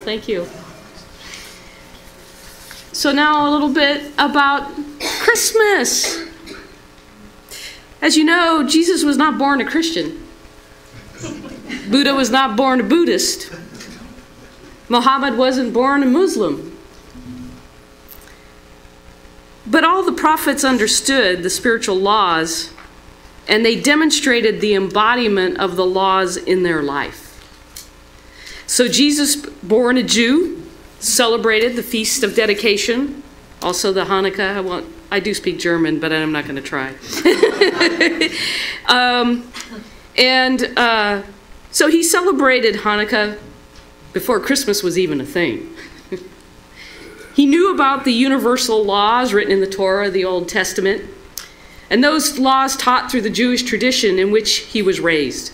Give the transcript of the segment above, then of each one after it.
Thank you. So now a little bit about Christmas. As you know, Jesus was not born a Christian. Buddha was not born a Buddhist. Muhammad wasn't born a Muslim. But all the prophets understood the spiritual laws, and they demonstrated the embodiment of the laws in their life. So Jesus, born a Jew, celebrated the Feast of Dedication, also the Hanukkah. I do speak German, but I'm not going to try. So he celebrated Hanukkah before Christmas was even a thing. He knew about the universal laws written in the Torah, the Old Testament, and those laws taught through the Jewish tradition in which he was raised.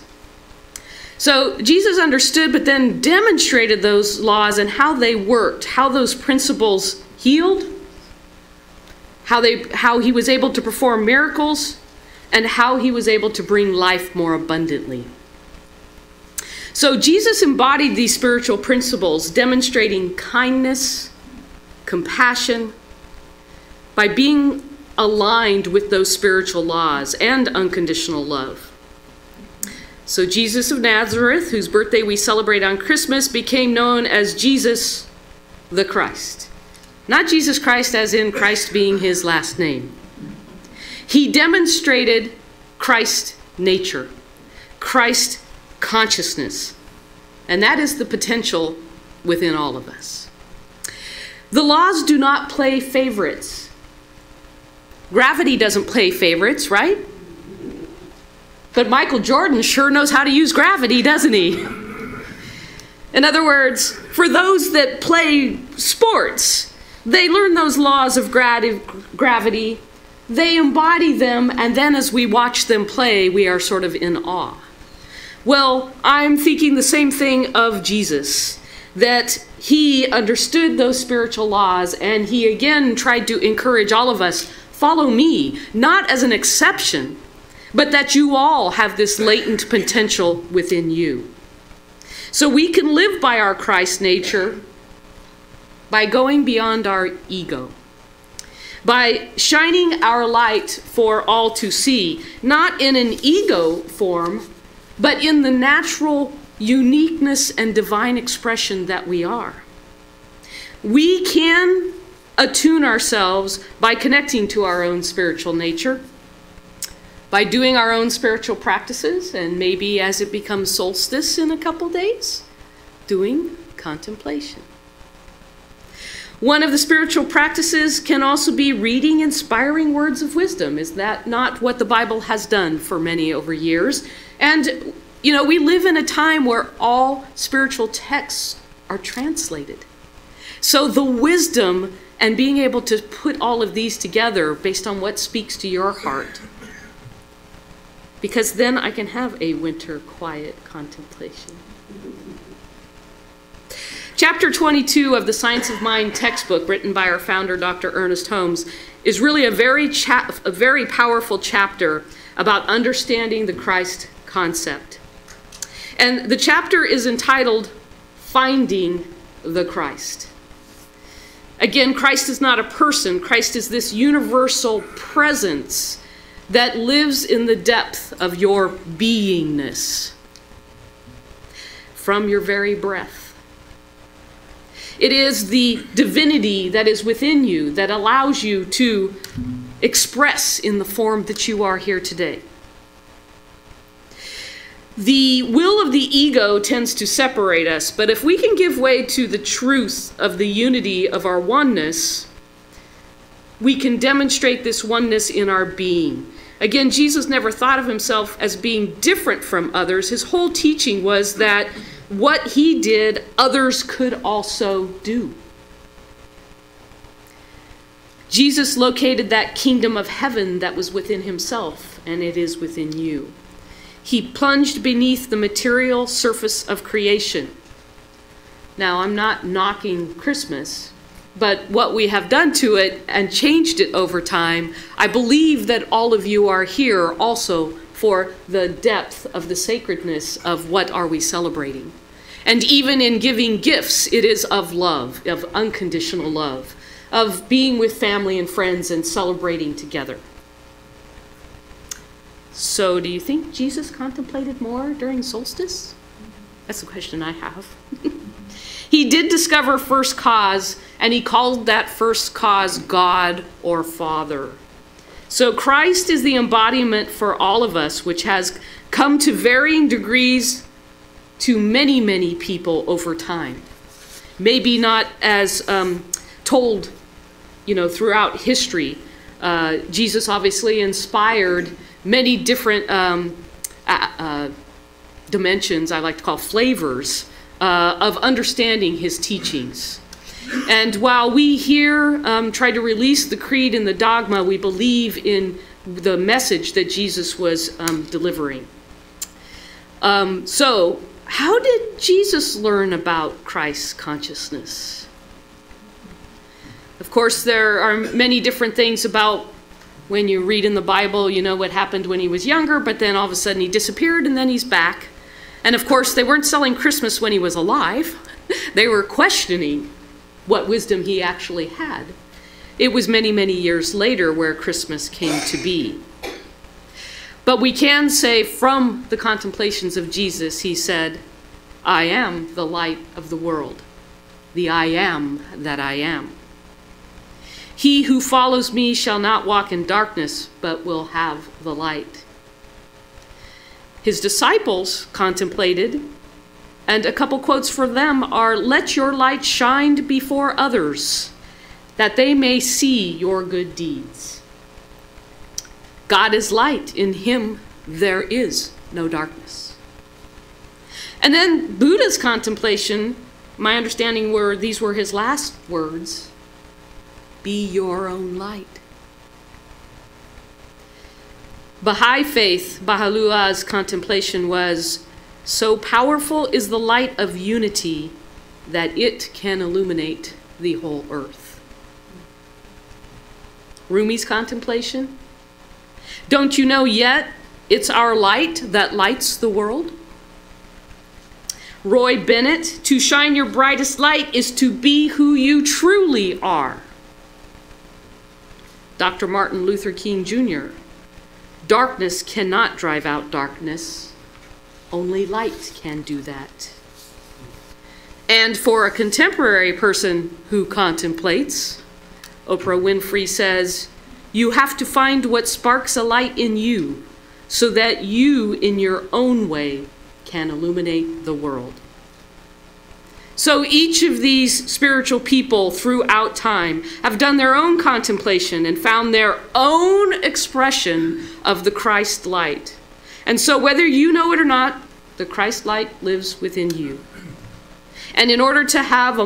So Jesus understood, but then demonstrated those laws and how they worked, how those principles healed, how he was able to perform miracles, and how he was able to bring life more abundantly. So Jesus embodied these spiritual principles, demonstrating kindness, compassion, by being aligned with those spiritual laws and unconditional love. So Jesus of Nazareth, whose birthday we celebrate on Christmas, became known as Jesus the Christ. Not Jesus Christ as in Christ being his last name. He demonstrated Christ nature, Christ consciousness, and that is the potential within all of us. The laws do not play favorites. Gravity doesn't play favorites, right? But Michael Jordan sure knows how to use gravity, doesn't he? In other words, for those that play sports, they learn those laws of gravity, they embody them, and then as we watch them play, we are sort of in awe. Well, I'm thinking the same thing of Jesus, that he understood those spiritual laws, and he again tried to encourage all of us, follow me, not as an exception, but that you all have this latent potential within you. So we can live by our Christ nature by going beyond our ego, by shining our light for all to see, not in an ego form, but in the natural uniqueness and divine expression that we are. We can attune ourselves by connecting to our own spiritual nature, by doing our own spiritual practices, and maybe as it becomes solstice in a couple days, doing contemplation. One of the spiritual practices can also be reading inspiring words of wisdom. Is that not what the Bible has done for many over years? And, you know, we live in a time where all spiritual texts are translated. So the wisdom and being able to put all of these together based on what speaks to your heart, because then I can have a winter quiet contemplation. Chapter 22 of the Science of Mind textbook, written by our founder, Dr. Ernest Holmes, is really a very powerful chapter about understanding the Christ concept. And the chapter is entitled, Finding the Christ. Again, Christ is not a person. Christ is this universal presence that lives in the depth of your beingness, from your very breath. It is the divinity that is within you that allows you to express in the form that you are here today. The will of the ego tends to separate us, but if we can give way to the truth of the unity of our oneness, we can demonstrate this oneness in our being. Again, Jesus never thought of himself as being different from others. His whole teaching was that what he did, others could also do. Jesus located that kingdom of heaven that was within himself, and it is within you. He plunged beneath the material surface of creation. Now, I'm not knocking Christmas, but what we have done to it and changed it over time, I believe that all of you are here also for the depth of the sacredness of what are we celebrating. And even in giving gifts, it is of love, of unconditional love, of being with family and friends and celebrating together. So do you think Jesus contemplated more during solstice? That's the question I have. He did discover first cause, and he called that first cause God or Father. So Christ is the embodiment for all of us, which has come to varying degrees to many, many people over time. Maybe not as told, throughout history. Jesus obviously inspired many different dimensions, I like to call flavors, of understanding his teachings. And while we here try to release the creed and the dogma, we believe in the message that Jesus was delivering. So, how did Jesus learn about Christ's consciousness? Of course, there are many different things about when you read in the Bible, what happened when he was younger, but then all of a sudden he disappeared and then he's back. And of course, they weren't selling Christmas when he was alive. They were questioning what wisdom he actually had. It was many, many years later where Christmas came to be. But we can say from the contemplations of Jesus, he said, I am the light of the world, the I am that I am. He who follows me shall not walk in darkness, but will have the light. His disciples contemplated, and a couple quotes for them are, let your light shine before others, that they may see your good deeds. God is light. In him there is no darkness. And then Buddha's contemplation, my understanding were these were his last words, be your own light. Baha'i faith, Baha'u'llah's contemplation was, so powerful is the light of unity that it can illuminate the whole earth. Rumi's contemplation, don't you know yet it's our light that lights the world? Roy Bennett, to shine your brightest light is to be who you truly are. Dr. Martin Luther King Jr., darkness cannot drive out darkness. Only light can do that. And for a contemporary person who contemplates, Oprah Winfrey says, you have to find what sparks a light in you so that you, in your own way, can illuminate the world. So each of these spiritual people throughout time have done their own contemplation and found their own expression of the Christ light. And so whether you know it or not, the Christ light lives within you. And in order to have a